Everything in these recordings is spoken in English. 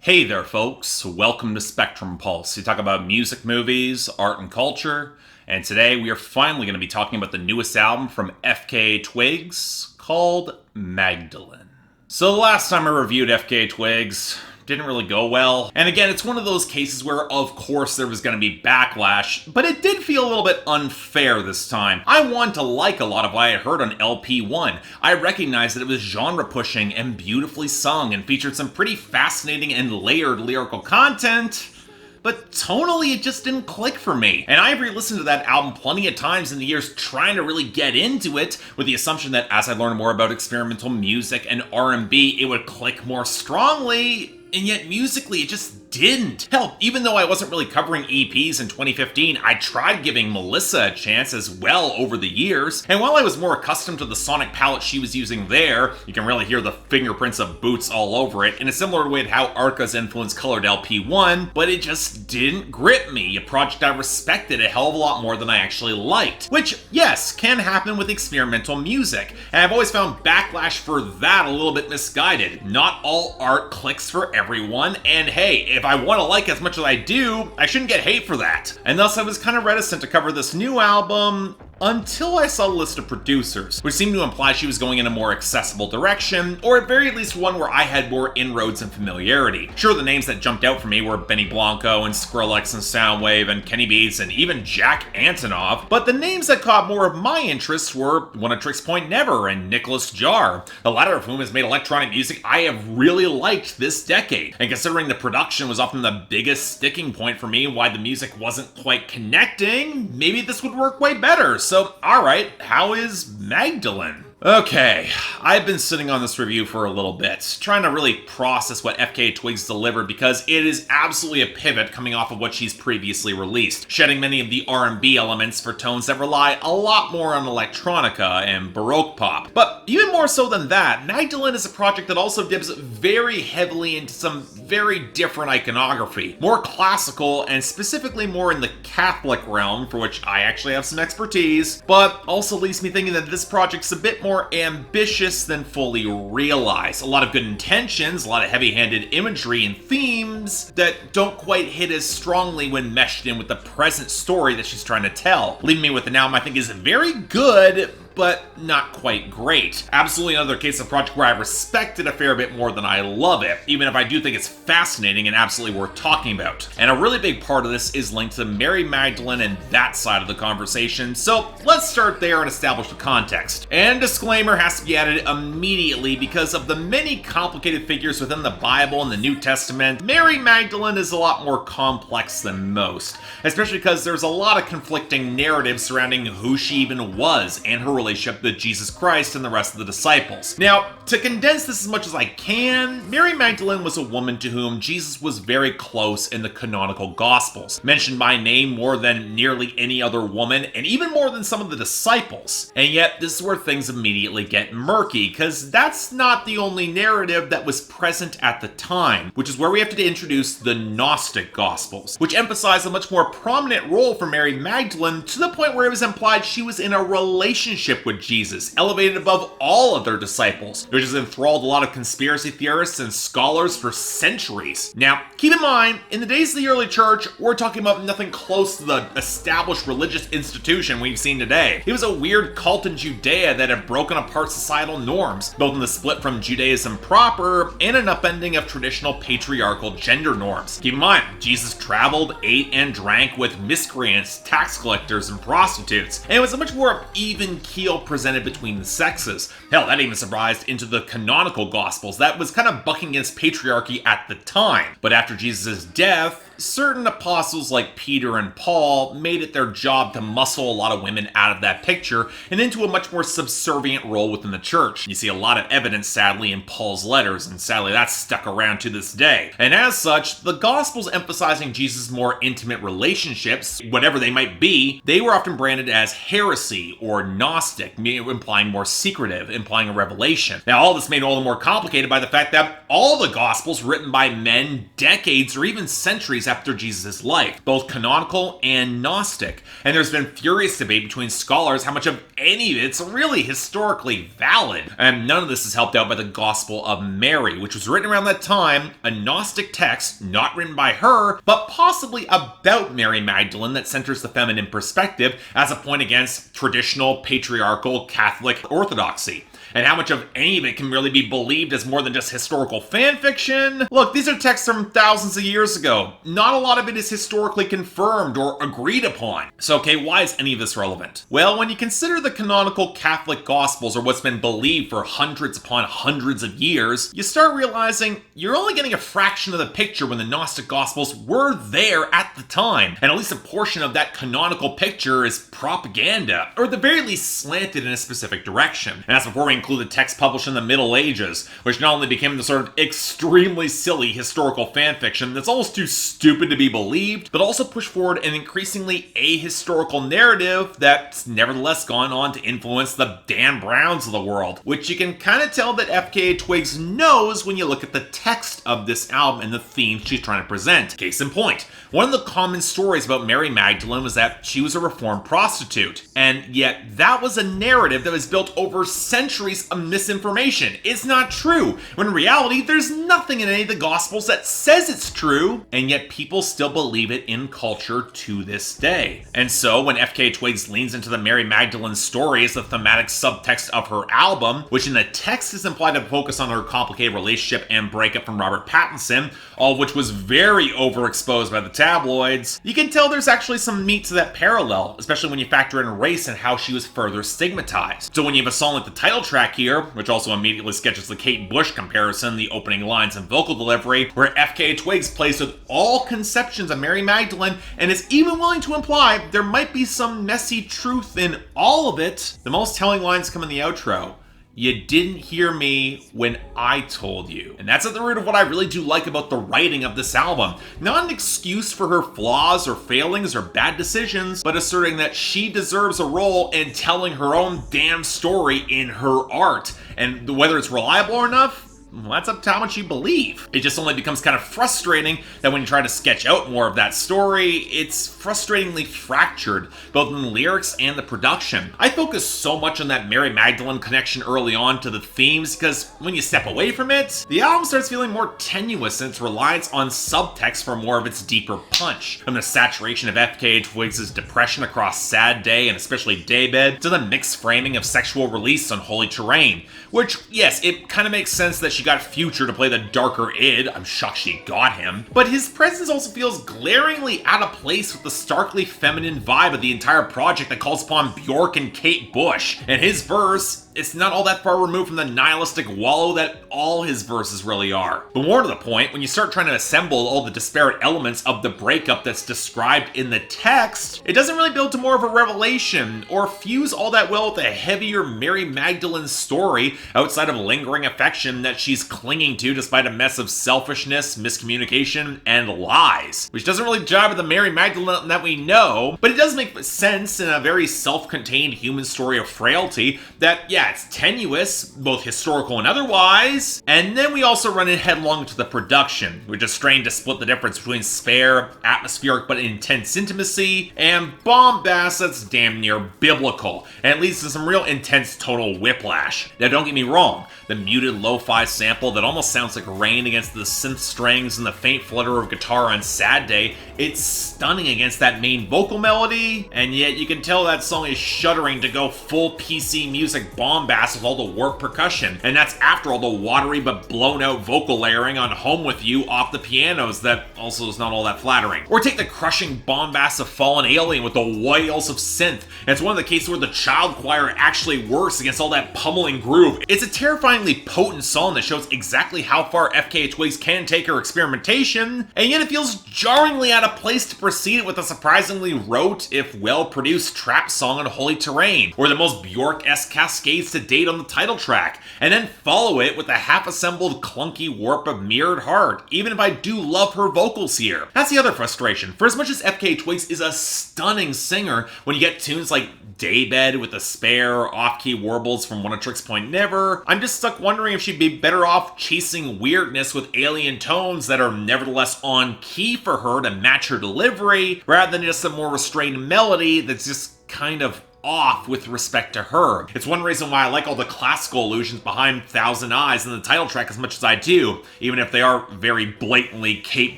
Hey there, folks. Welcome to Spectrum Pulse. We talk about music, movies, art, and culture. And today we are finally going to be talking about the newest album from FKA Twigs called Magdalene. So the last time I reviewed FKA Twigs didn't really go well. And again, it's one of those cases where, of course, there was going to be backlash, but it did feel a little bit unfair this time. I wanted to like a lot of what I had heard on LP1. I recognized that it was genre-pushing and beautifully sung and featured some pretty fascinating and layered lyrical content, but tonally it just didn't click for me. And I've re-listened to that album plenty of times in the years trying to really get into it, with the assumption that as I learned more about experimental music and R&B, it would click more strongly. And yet musically it just didn't. Hell, even though I wasn't really covering EPs in 2015, I tried giving Melissa a chance as well over the years. And while I was more accustomed to the sonic palette she was using there, you can really hear the fingerprints of Boots all over it, in a similar way to how Arca's influence colored LP1, but it just didn't grip me, a project I respected a hell of a lot more than I actually liked. Which, yes, can happen with experimental music, and I've always found backlash for that a little bit misguided. Not all art clicks for everyone, and hey, if I want to like as much as I do, I shouldn't get hate for that. And thus I was kind of reticent to cover this new album until I saw a list of producers, which seemed to imply she was going in a more accessible direction, or at very least one where I had more inroads and familiarity. Sure, the names that jumped out for me were Benny Blanco and Skrillex and Soundwave and Kenny Beats and even Jack Antonoff, but the names that caught more of my interest were One of Tricks Point Never and Nicolas Jaar, the latter of whom has made electronic music I have really liked this decade. And considering the production was often the biggest sticking point for me why the music wasn't quite connecting, maybe this would work way better. So, alright, how is Magdalene? Okay, I've been sitting on this review for a little bit, trying to really process what FKA Twigs delivered, because it is absolutely a pivot coming off of what she's previously released, shedding many of the R&B elements for tones that rely a lot more on electronica and baroque pop. But even more so than that, Magdalene is a project that also dips very heavily into some very different iconography, more classical and specifically more in the Catholic realm, for which I actually have some expertise, but also leaves me thinking that this project's a bit more ambitious than fully realized. A lot of good intentions, a lot of heavy-handed imagery and themes that don't quite hit as strongly when meshed in with the present story that she's trying to tell, leaving me with an album I think is very good, but not quite great. Absolutely another case of project where I respect it a fair bit more than I love it, even if I do think it's fascinating and absolutely worth talking about. And a really big part of this is linked to Mary Magdalene and that side of the conversation, so let's start there and establish the context. And disclaimer has to be added immediately because of the many complicated figures within the Bible and the New Testament. Mary Magdalene is a lot more complex than most, especially because there's a lot of conflicting narratives surrounding who she even was and her relationship to Jesus Christ and the rest of the disciples. Now, to condense this as much as I can, Mary Magdalene was a woman to whom Jesus was very close in the canonical Gospels, mentioned by name more than nearly any other woman, and even more than some of the disciples. And yet, this is where things immediately get murky, because that's not the only narrative that was present at the time, which is where we have to introduce the Gnostic Gospels, which emphasize a much more prominent role for Mary Magdalene, to the point where it was implied she was in a relationship with Jesus, elevated above all other disciples, which has enthralled a lot of conspiracy theorists and scholars for centuries. Now, keep in mind, in the days of the early church, we're talking about nothing close to the established religious institution we've seen today. It was a weird cult in Judea that had broken apart societal norms, both in the split from Judaism proper and an upending of traditional patriarchal gender norms. Keep in mind, Jesus traveled, ate, and drank with miscreants, tax collectors, and prostitutes, and it was a much more even keel presented between the sexes. Hell, that even surprised into the canonical Gospels that was kind of bucking against patriarchy at the time. But after Jesus' death, certain apostles like Peter and Paul made it their job to muscle a lot of women out of that picture and into a much more subservient role within the church. You see a lot of evidence, sadly, in Paul's letters, and sadly that's stuck around to this day. And as such, the Gospels emphasizing Jesus' more intimate relationships, whatever they might be, they were often branded as heresy or Gnostic, implying more secretive, implying a revelation. Now, all this made all the more complicated by the fact that all the Gospels written by men decades or even centuries after Jesus' life, both canonical and Gnostic. And there's been furious debate between scholars how much of any of it's really historically valid. And none of this is helped out by the Gospel of Mary, which was written around that time, a Gnostic text not written by her, but possibly about Mary Magdalene that centers the feminine perspective as a point against traditional patriarchal Catholic orthodoxy. And how much of any of it can really be believed as more than just historical fan fiction? Look, these are texts from thousands of years ago. Not a lot of it is historically confirmed or agreed upon. So okay, why is any of this relevant? Well, when you consider the canonical Catholic Gospels or what's been believed for hundreds upon hundreds of years, you start realizing you're only getting a fraction of the picture when the Gnostic Gospels were there at the time. And at least a portion of that canonical picture is propaganda, or at the very least slanted in a specific direction. And that's before we include the text published in the Middle Ages, which not only became the sort of extremely silly historical fanfiction that's almost too stupid to be believed, but also pushed forward an increasingly ahistorical narrative that's nevertheless gone on to influence the Dan Browns of the world, which you can kind of tell that FKA Twigs knows when you look at the text of this album and the themes she's trying to present. Case in point, one of the common stories about Mary Magdalene was that she was a reformed prostitute, and yet that was a narrative that was built over centuries of misinformation. It's not true, when in reality there's nothing in any of the Gospels that says it's true, and yet people still believe it in culture to this day. And so when FKA Twigs leans into the Mary Magdalene story as the thematic subtext of her album, which in the text is implied to focus on her complicated relationship and breakup from Robert Pattinson, all of which was very overexposed by the tabloids, you can tell there's actually some meat to that parallel, especially when you factor in race and how she was further stigmatized. So when you have a song like the title track here, which also immediately sketches the Kate Bush comparison, the opening lines and vocal delivery, where FKA Twigs plays with all conceptions of Mary Magdalene and is even willing to imply there might be some messy truth in all of it, the most telling lines come in the outro. You didn't hear me when I told you. And that's at the root of what I really do like about the writing of this album. Not an excuse for her flaws or failings or bad decisions, but asserting that she deserves a role in telling her own damn story in her art. And whether it's reliable enough, well, that's up to how much you believe. It just only becomes kind of frustrating that when you try to sketch out more of that story, it's frustratingly fractured, both in the lyrics and the production. I focus so much on that Mary Magdalene connection early on to the themes because when you step away from it, the album starts feeling more tenuous in its reliance on subtext for more of its deeper punch. From the saturation of FKA Twigs' depression across Sad Day and especially Daybed, to the mixed framing of sexual release on Holy Terrain, which, yes, it kind of makes sense that she got Future to play the darker id. I'm shocked she got him. But his presence also feels glaringly out of place with the starkly feminine vibe of the entire project that calls upon Bjork and Kate Bush. And his verse, it's not all that far removed from the nihilistic wallow that all his verses really are. But more to the point, when you start trying to assemble all the disparate elements of the breakup that's described in the text, it doesn't really build to more of a revelation or fuse all that well with a heavier Mary Magdalene story outside of lingering affection that she's clinging to despite a mess of selfishness, miscommunication, and lies. Which doesn't really jive with the Mary Magdalene that we know, but it does make sense in a very self-contained human story of frailty that, yeah, it's tenuous, both historical and otherwise. And then we also run in headlong to the production, which is strained to split the difference between spare, atmospheric but intense intimacy, and bombast that's damn near biblical, and it leads to some real intense tonal whiplash. Now don't get me wrong, the muted lo-fi sample that almost sounds like rain against the synth strings and the faint flutter of guitar on Sad Day, it's stunning against that main vocal melody, and yet you can tell that song is shuddering to go full PC music bombast with all the warped percussion, and that's after all the watery but blown out vocal layering on Home With You off the pianos that also is not all that flattering. Or take the crushing bombast of Fallen Alien with the wails of synth, and it's one of the cases where the child choir actually works against all that pummeling groove. It's a terrifyingly potent song that shows exactly how far FKA Twigs can take her experimentation, and yet it feels jarringly out of place to precede it with a surprisingly rote, if well-produced, trap song on Holy Terrain, or the most Bjork-esque cascades to date on the title track, and then follow it with a half-assembled clunky warp of Mirrored Heart, even if I do love her vocals here. That's the other frustration. For as much as FKA Twigs is a stunning singer, when you get tunes like daybed with the spare off-key warbles from One of Tricks Point Never. I'm just stuck wondering if she'd be better off chasing weirdness with alien tones that are nevertheless on key for her to match her delivery, rather than just a more restrained melody that's just kind of off with respect to her. It's one reason why I like all the classical allusions behind Thousand Eyes in the title track as much as I do, even if they are very blatantly Kate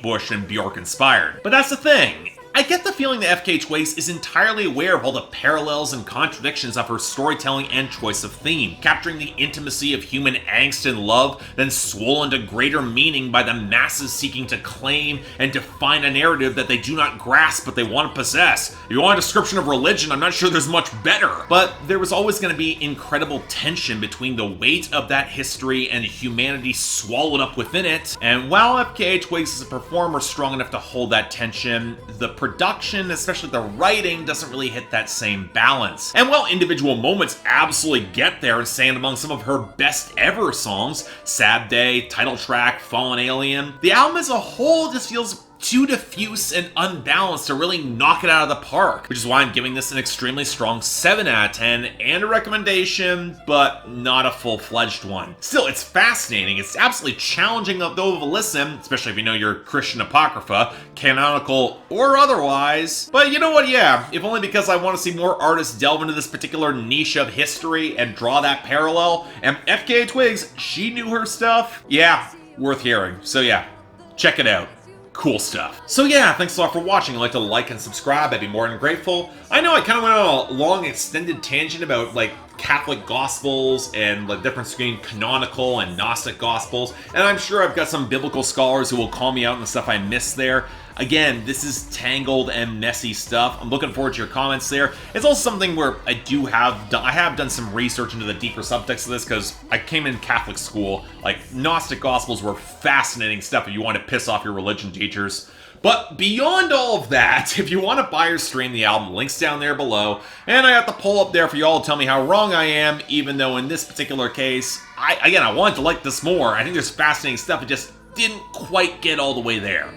Bush and Bjork inspired. But that's the thing. I get the feeling that FKA Twigs is entirely aware of all the parallels and contradictions of her storytelling and choice of theme, capturing the intimacy of human angst and love, then swollen to greater meaning by the masses seeking to claim and define a narrative that they do not grasp but they want to possess. If you want a description of religion, I'm not sure there's much better. But there was always going to be incredible tension between the weight of that history and humanity swallowed up within it, and while FKA Twigs is a performer strong enough to hold that tension, the production, especially the writing, doesn't really hit that same balance. And while individual moments absolutely get there and stand among some of her best ever songs, Sad Day, title track, Fallen Alien, the album as a whole just feels too diffuse and unbalanced to really knock it out of the park, which is why I'm giving this an extremely strong 7 out of 10 and a recommendation, but not a full-fledged one. Still, it's fascinating. It's absolutely challenging though of a listen, especially if you know your Christian Apocrypha, canonical or otherwise. But you know what, yeah, if only because I want to see more artists delve into this particular niche of history and draw that parallel, and FKA Twigs, she knew her stuff. Yeah, worth hearing. So yeah, check it out. Cool stuff. So yeah, thanks a lot for watching. I'd like to like and subscribe. I'd be more than grateful. I know I kind of went on a long extended tangent about like Catholic Gospels and the difference between canonical and Gnostic Gospels, and I'm sure I've got some biblical scholars who will call me out on the stuff I missed there. Again, this is tangled and messy stuff. I'm looking forward to your comments there. It's also something where I have done some research into the deeper subtext of this, because I came in Catholic school. Like, Gnostic Gospels were fascinating stuff if you want to piss off your religion teachers. But beyond all of that, if you want to buy or stream the album, links down there below. And I got the poll up there for y'all to tell me how wrong I am, even though in this particular case, I wanted to like this more. I think there's fascinating stuff, it just didn't quite get all the way there.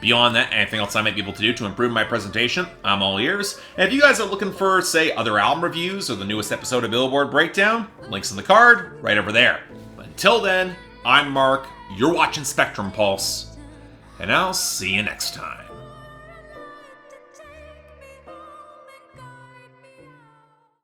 Beyond that, anything else I might be able to do to improve my presentation, I'm all ears. And if you guys are looking for, say, other album reviews or the newest episode of Billboard Breakdown, links in the card, right over there. But until then, I'm Mark, you're watching Spectrum Pulse, and I'll see you next time.